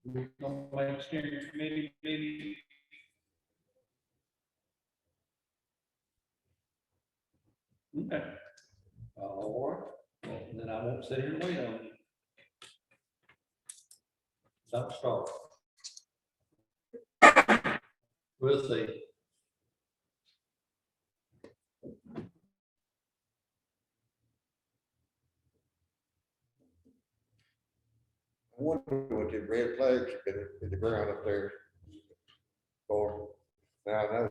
We're gonna make steering committee meeting. Okay. All right. Well, then I won't sit here and wait on you. Don't start. We'll see. I wonder what the red flags in the ground up there for. Now I know.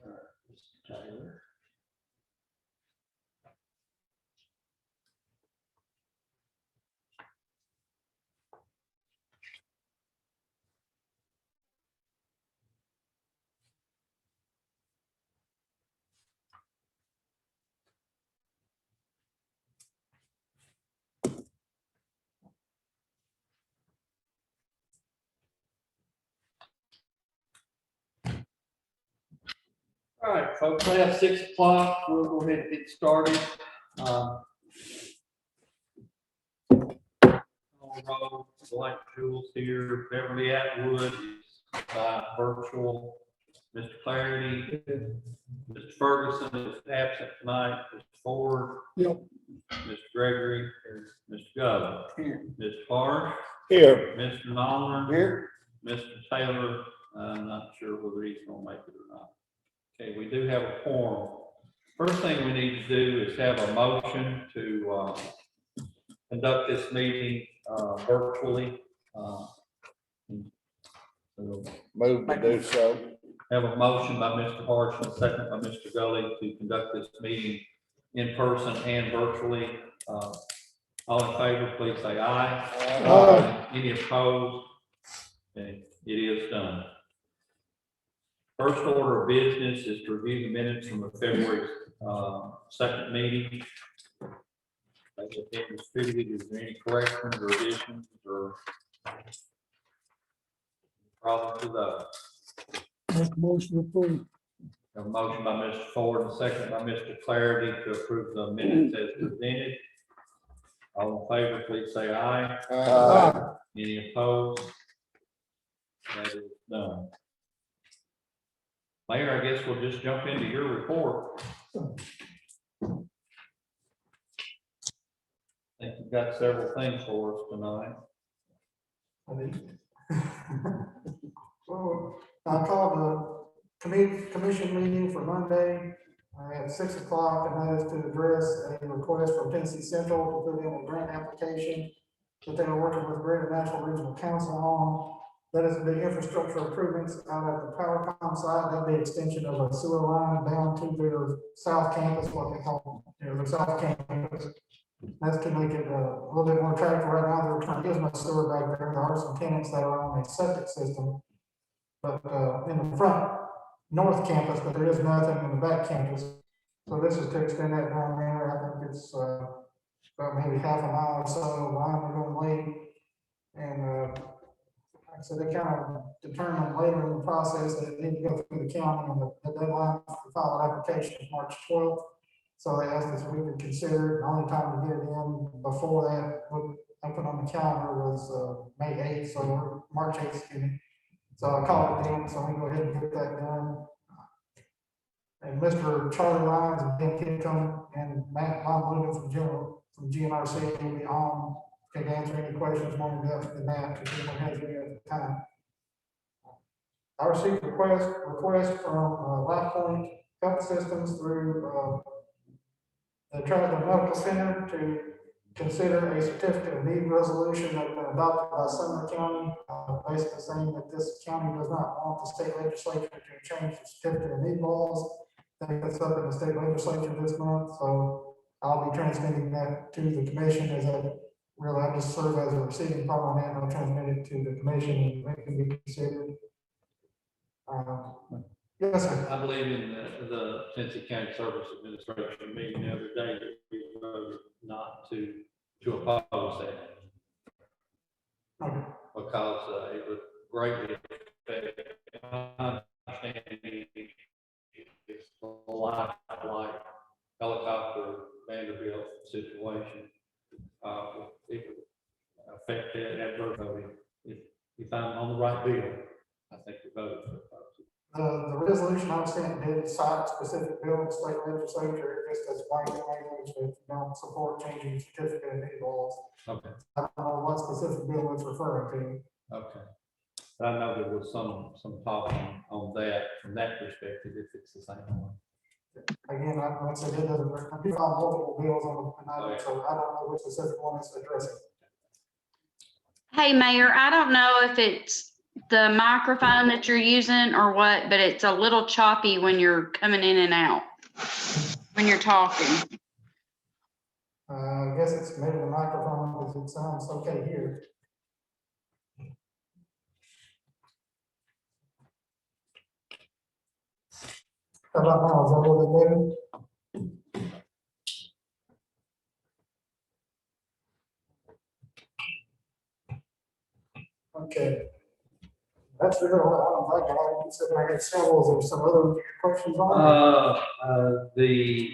All right, Mr. Taylor. All right, folks, we have 6 o'clock. We'll go ahead and get started. Roll, Black Jules here, Beverly Atwood, virtual, Mr. Clarity, Mr. Ferguson is absent tonight, Mr. Ford. Yep. Mr. Gregory, Mr. Governor. Here. Mr. Farr, Here. Mr. Nolan. Here. Mr. Taylor, I'm not sure whether he's gonna make it or not. Okay, we do have a quorum. First thing we need to do is have a motion to conduct this meeting virtually. So Move to do so. have a motion by Mr. Hartsville, second by Mr. Gully to conduct this meeting in person and virtually. All in favor, please say aye. Aye. Any opposed? Okay, it is done. First order of business is to review the minutes from the February 2nd meeting. As it been distributed, is there any corrections or additions or problems with those? Make a motion approved. A motion by Mr. Ford and second by Mr. Clarity to approve the minutes as presented. All in favor, please say aye. Aye. Any opposed? That is done. Mayor, I guess we'll just jump into your report. I think you've got several things for us tonight. So I called the commission meeting for Monday at 6 o'clock, and that is to address a request from Tennessee Central to put in a grant application that they are working with Greater Nashville Regional Council on. That is the infrastructure improvements out at the Powercom side. That'd be extension of a sewer line down to their south campus, what they call, their south campus. That's to make it a little bit more attractive. Right now, they're trying to get as much sewer back there. There are some tenants that are on a septic system. But in the front north campus, but there is nothing in the back campus. So this is to extend that down there. I think it's about maybe half a mile or so line we're going to lay. And like I said, they kind of determined later in the process that it need to go through the county, and the deadline to file an application is March 12th. So they asked us if we could consider it. The only time to get it in before that, would open on the calendar was May 8th, so March 8th, excuse me. So I called it in, so we go ahead and get that done. And Mr. Charlie Lyons and Ben Kitcom and Matt Von from GNRC will be on, can answer any questions more in depth than that, if anyone has any at the time. I received a request from Life Point Health Systems through the Trousdale Medical Center to consider a certificate of need resolution that has been adopted by Sumner County, basically saying that this county does not want the state legislature to change the certificate of need laws. I think that's up in the state legislature this month, so I'll be transmitting that to the commission as I just serve as a receiving part on that, and I'll transmit it to the commission and it can be considered. Yes, sir. I believe in the Tennessee County Service Administration meeting the other day that we voted not to oppose that. Okay. Because it would greatly affect my understanding situation. It would affect that adversely. If I'm on the right bill, I think the vote. The resolution I sent did cite specific bill in state legislature, just as blanket language that don't support changing certificate of need laws. Okay, I don't know what specific bill it's referring to. okay. But I know there was some talk on that, from that perspective, if it's the same one. Again, like I said, it doesn't, I do have multiple bills on the Oh, night, yeah. so I don't know which specific one it's addressing. Hey, Mayor, I don't know if it's the microphone that you're using or what, but it's a little choppy when you're coming in and out, when you're talking. I guess it's maybe the microphone, because it sounds okay here. How about now, is that a little bit better? Okay. That's really all I don't think I had, said I had several, or some other questions on it.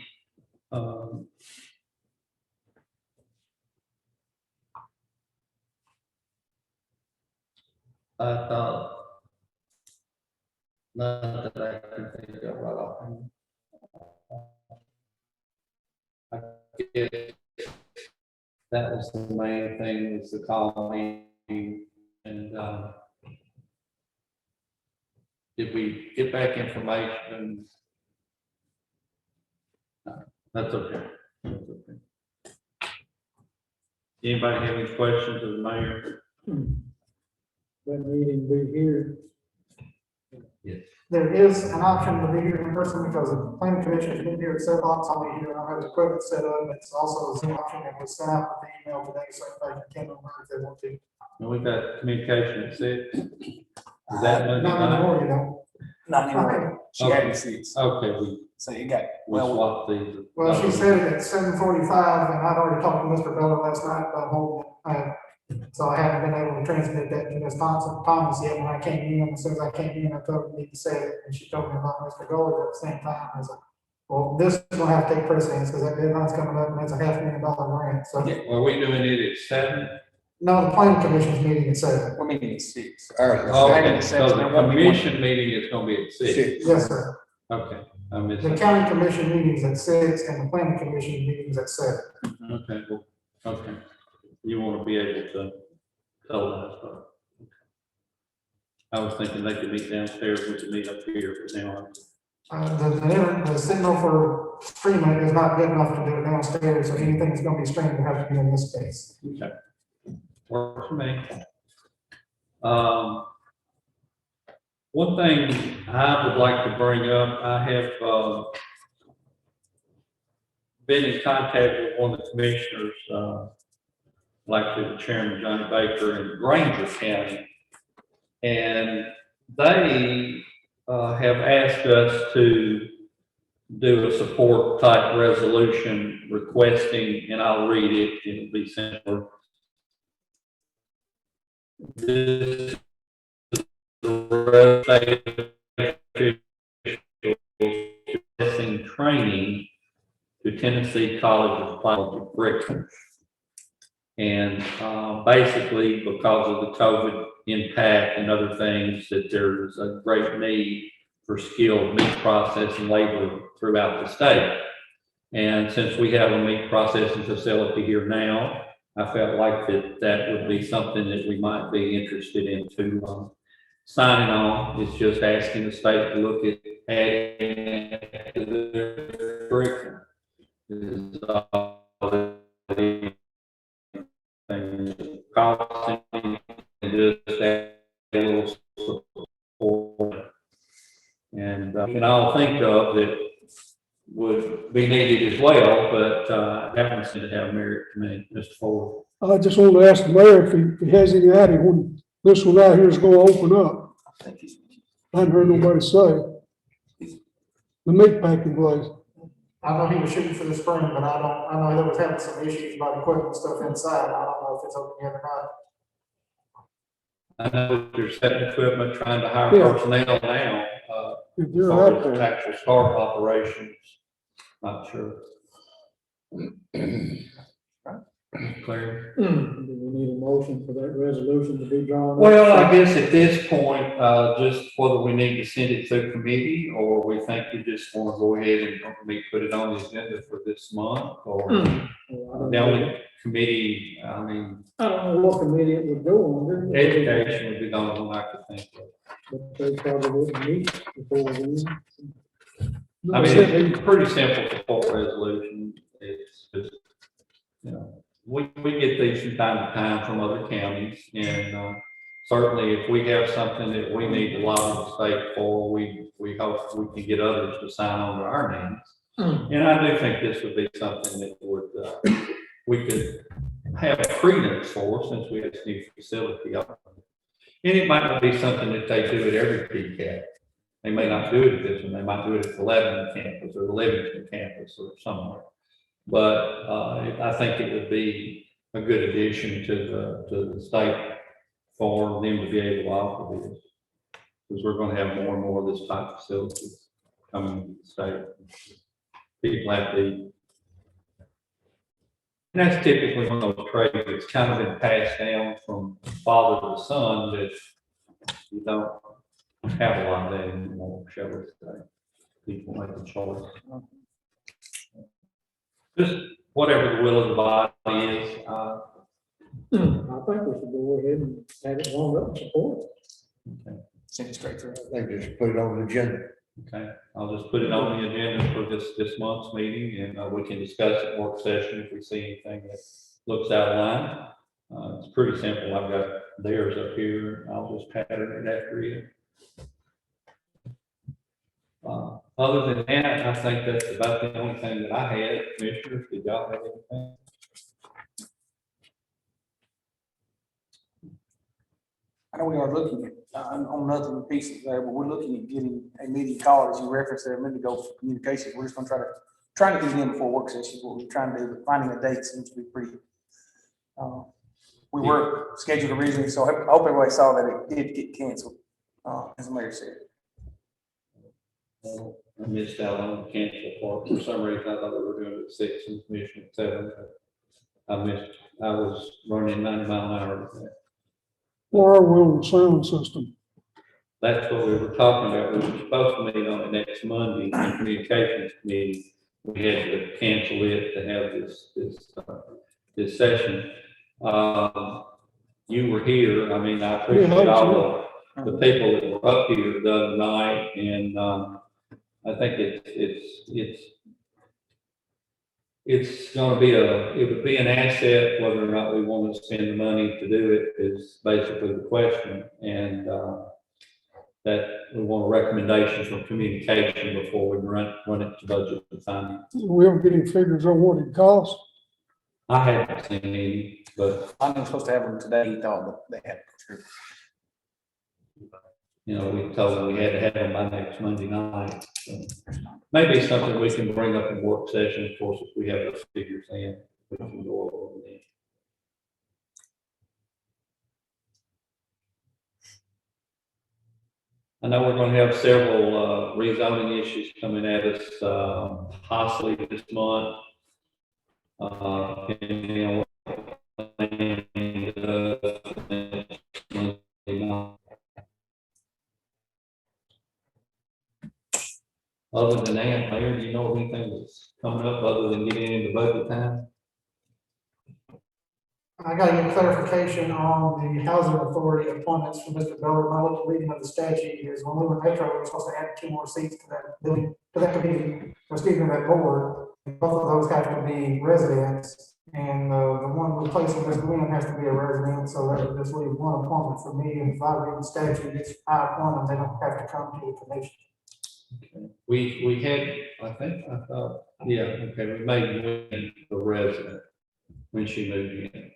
I thought, not that I can think of right off. I guess that was the main thing, was the colony, and did we get back information? No, that's okay. That's okay. Anybody have any questions of the mayor? That meeting be here. Yes. There is an option to be here in person because the planning commission has been here at 7 o'clock, so I'll be here, I have the equipment set up, it's also a Zoom option that was sent out with the email today, so everybody can attend online if they want to. And we got communication at 6. Is that Monday Not night? anymore, you know. Not anymore. She had it 6. Okay, we So you got, we'll well, swap these. Well, she said it at 7:45, and I'd already talked to Mr. Bella last night about holding it. So I haven't been able to transmit that to Ms. Thomas yet. When I came in, as soon as I came in, I told her to say it, and she told me about Mr. Gulliver at the same time. I was like, well, this is gonna have to take precedence, because that deadline's coming up, and that's a $500,000 grant, so. Are we doing it at 7? No, the planning commission's meeting at 7. we're meeting at 6. Early. Okay, so so the there won't be one. commission meeting is gonna be at 6. Yes, sir. Okay, I missed The it. county commission meeting's at 6, and the planning commission meeting's at 7. Okay, well, okay. You want to be able to tell us, but I was thinking they could meet downstairs, we could meet up here, but now. The signal for streaming is not good enough to do it downstairs, so anything that's gonna be streamed will have to be in this space. Okay. Works for me. One thing I would like to bring up, I have, been in contact with one of the commissioners, like the chairman, Johnny Baker, in Granger County. And they, have asked us to do a support type resolution requesting, and I'll read it, it'll be simpler. This is the training to Tennessee College of Applied Curriculum. And basically, because of the COVID impact and other things, that there's a great need for skilled meat processing labor throughout the state. And since we have a meat processing facility here now, I felt like that would be something that we might be interested in to signing on. It's just asking the state to look at adding it to the curriculum. Is costing and just add a little support. And we can all think of that would be needed as well, but happens to have merit to me, Mr. Ford. I just want to ask the mayor if he has any idea when this one out here is going to open up. I hadn't heard nobody say. The meat packing place. I know he was shooting for the spring, but I know there was having some issues about equipment stuff inside. I don't know if it's open yet or I know that they're setting equipment, trying to hire Yeah. personnel now, If they're for out there. actual start operations, not sure. Claire? Do we need a motion for that resolution to be drawn up? Well, I guess at this point, just whether we need to send it through committee, or we think we just want to go ahead and put it on the agenda for this month, or Well, I don't the know. only committee, I mean, I don't know what committee it would go under. education would be the only one I could think of. But they probably wouldn't meet before then. I mean, it's pretty simple support resolution. It's just, you know, we get these from time to time from other counties, and certainly if we have something that we need to lobby the state for, we hope we can get others to sign on to our names. And I do think this would be something that would, we could have credence for, since we have this new facility open. And it might not be something that they do at every PCAP. They may not do it at this one, they might do it at the Lebanon campus or the Livingston campus or somewhere. But I think it would be a good addition to the state for them to be able to offer this. Because we're going to have more and more of this type of facilities coming to the state. People have to eat. And that's typically one of those trades that's kind of been passed down from father to son, that you don't have a lot of that anymore, shall we say. People make a choice. Just whatever the will of the body is. I think we should go ahead and have it lined up and support it. Okay. Send it straight through. I think just put it on the agenda. Okay, I'll just put it on the agenda for this month's meeting, and we can discuss it in work session if we see anything that looks out of line. It's pretty simple. I've got theirs up here. I'll just pattern it after it. Other than that, I think that's about the only thing that I had. Commissioners, did y'all have anything? I know we are looking at, on nothing pieces there, but we're looking at getting a meeting called, as you referenced there a minute ago, for communication. We're just gonna trying to get it in before work session, what we're trying to do, but finding a date seems to be pretty. We were scheduled originally, so I hope everybody saw that it did get canceled, as the mayor said. I missed out on the cancel part. For some reason, I thought we were doing it at 6 and commission at 7. I was running 90 mile an hour with that. Or are we on the sound system? That's what we were talking about. We were supposed to meet on the next Monday in the communications committee. We had to cancel it to have this session. You were here. I mean, I appreciate all the people that were up here the other night, and I think it's going to be it would be an asset. Whether or not we want to spend the money to do it is basically the question, and that we want a recommendation from communication before we run it to budget and finance. We ever get any figures on what it costs? I haven't seen any, but I was supposed to have them today, he thought, but they had. you know, we told them we had to have them by next Monday night. So maybe it's something we can bring up in work session. Of course, if we have those figures in, we can go over them. I know we're going to have several rezoning issues coming at us, possibly this month. Other than that, Mayor, do you know of anything that's coming up other than getting into budget time? I got to get clarification on the housing authority appointments for Mr. Beller. My little reading of the statute is when we were Metro, we were supposed to add 2 more seats to that building, to that committee, or excuse me, that board. Both of those have to be residents, and the one replacing Ms. Glenn has to be a resident, so that would just leave 1 appointment for me. And if I read the statute, it's I appoint them, they don't have to come to the commission. Okay. We had, I thought, yeah, okay, we made Gwen the resident when she moved in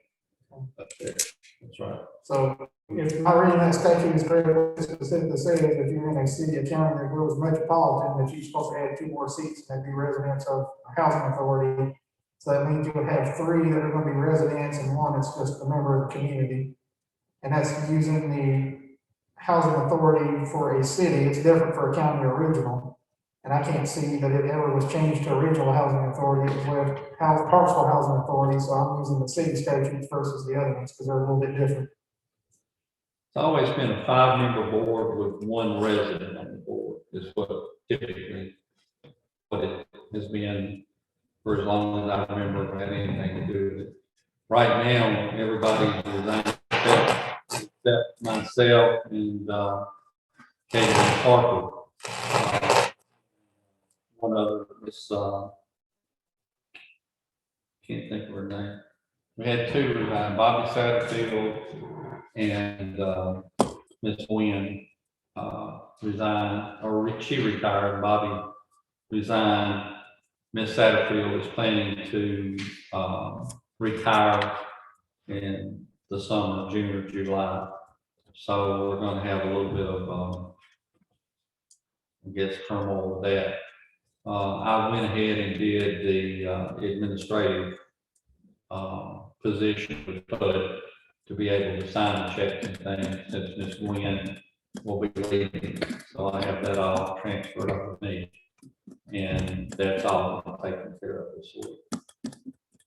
up there. That's right. So if my reading that statute is correct, it specifically says if you're in a city or county that grows metropolitan, that you're supposed to add 2 more seats and be residents of a housing authority. So that means you would have 3 that are going to be residents and 1 that's just a member of the community. And that's using the housing authority for a city. It's different for a county or regional. And I can't see that it ever was changed to a regional housing authority. It was with Hartsville Housing Authority, so I'm using the city statutes versus the other ones, because they're a little bit different. It's always been a 5-member board with 1 resident on the board, is what typically, what it has been for as long as I remember had anything to do with it. Right now, everybody's resigned, except myself and, Katie Parker. One other, Miss, can't think of her name. We had 2 resign, Bobby Satterfield and, Miss Wynn, resigned, or she retired, Bobby resigned. Miss Satterfield is planning to, retire in the summer, June or July. So we're gonna have a little bit of, I guess, turmoil with that. I went ahead and did the, administrative, position with Bud to be able to sign the checks and things, since Ms. Nguyen will be leaving. So I have that all transferred over to me. And that's all I'm taking care of this week.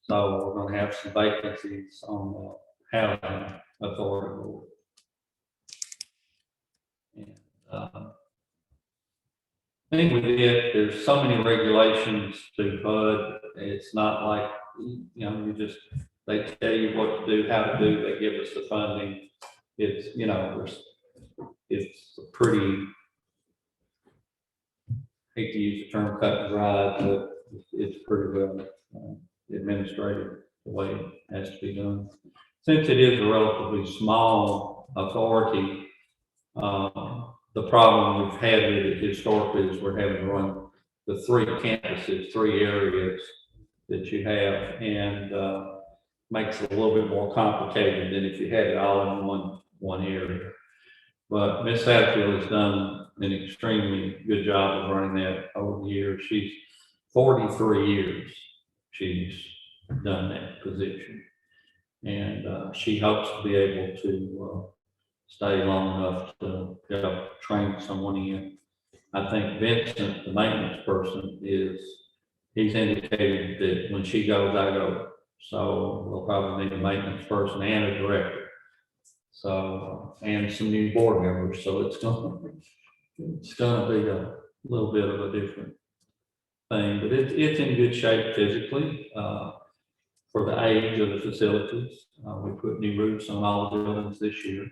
So we're gonna have some vacancies on the housing authority board. And, I think with it, there's so many regulations to HUD. It's not like, you know, they tell you what to do, how to do, they give us the funding. It's, you know, it's a pretty, hate to use the term cut and dry, but it's pretty well administrative the way it has to be done. Since it is a relatively small authority, the problem we've had with it historically is we're having to run the 3 campuses, 3 areas that you have, and makes it a little bit more complicated than if you had it all in one area. But Ms. Satterfield has done an extremely good job of running that over the years. She's 43 years she's done that position. And she hopes to be able to stay long enough to help train someone in. I think Vincent, the maintenance person, he's indicated that when she goes, I go. So we'll probably need a maintenance person and a director. So, and some new board members, so it's gonna be a little bit of a different thing, but it's in good shape physically, for the age of the facilities. We put new roofs on all the buildings this year.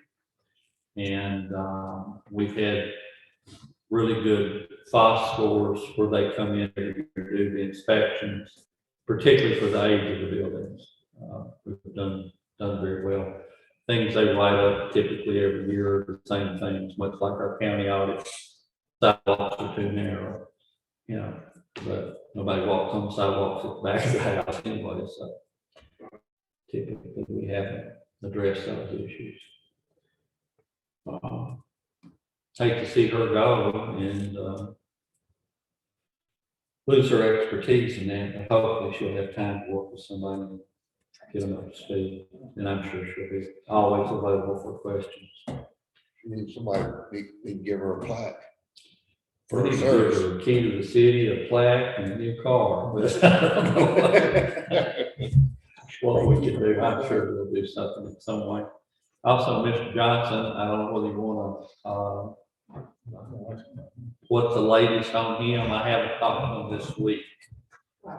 And, we've had really good FOS scores where they come in to do the inspections, particularly for the age of the buildings. We've done very well. Things they write up typically every year are the same things, much like our county audits. Sidewalks are too narrow, you know, but nobody walks on sidewalks at the back of the house anyway, so typically we haven't addressed those issues. Hate to see her go and lose her expertise in that, but hopefully she'll have time to work with somebody and get them up to speed. And I'm sure she'll be always available for questions. You need somebody, need to give her a plaque. We For need her to give service. her a key to the city, a plaque, and a new car, but I don't know what we can do. I'm sure we'll do something in some way. Also, Mr. Johnson, I don't know whether you want to, what's the latest on him? I haven't talked to him this week.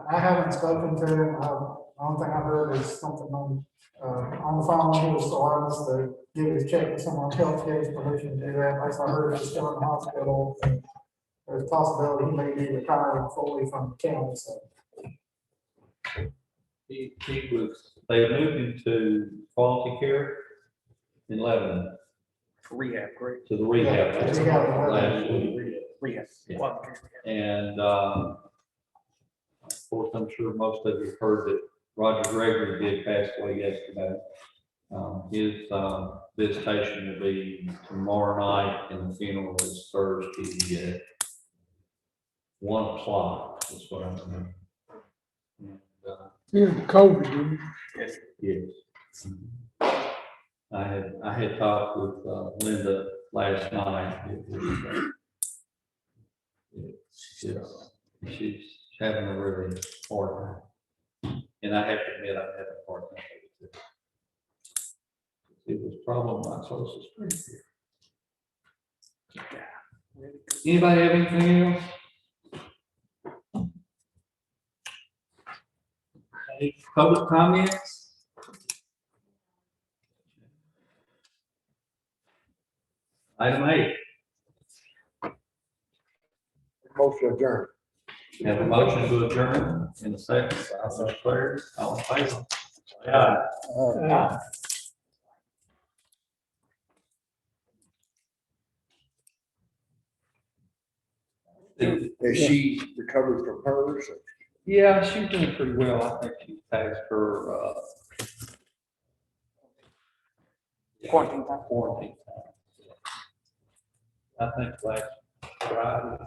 I haven't spoken to him. The only thing I heard is something on the phone when he was still on us to give his check to someone else, gave his permission to do that. Last I heard, he's still in the hospital. And there's a possibility he may be retiring fully from the county, so. They moved him to quality care in Lebanon, Rehab, great. to the rehab. Yeah, rehab. Last week. Rehab. Yeah. And, of course, I'm sure most of you have heard that Roger Gregory did pass away yesterday. His visitation will be tomorrow night, and the funeral is Thursday at 1 o'clock, is what I'm remembering. Yeah, COVID, didn't Yes. Yes. I had talked with Linda last night. She's having a really hard time. And I have to admit, I've had a hard time with it. It was probably my closest friend here. Anybody have anything else? Any public comments? Item 8, Motion adjourned. have a motion to adjourn in a second. I'll declare, all in favor. Aye. Has she recovered from hers? Yeah, she's doing pretty well. I think she passed her, Quarantine time. quarantine time. I think last Friday,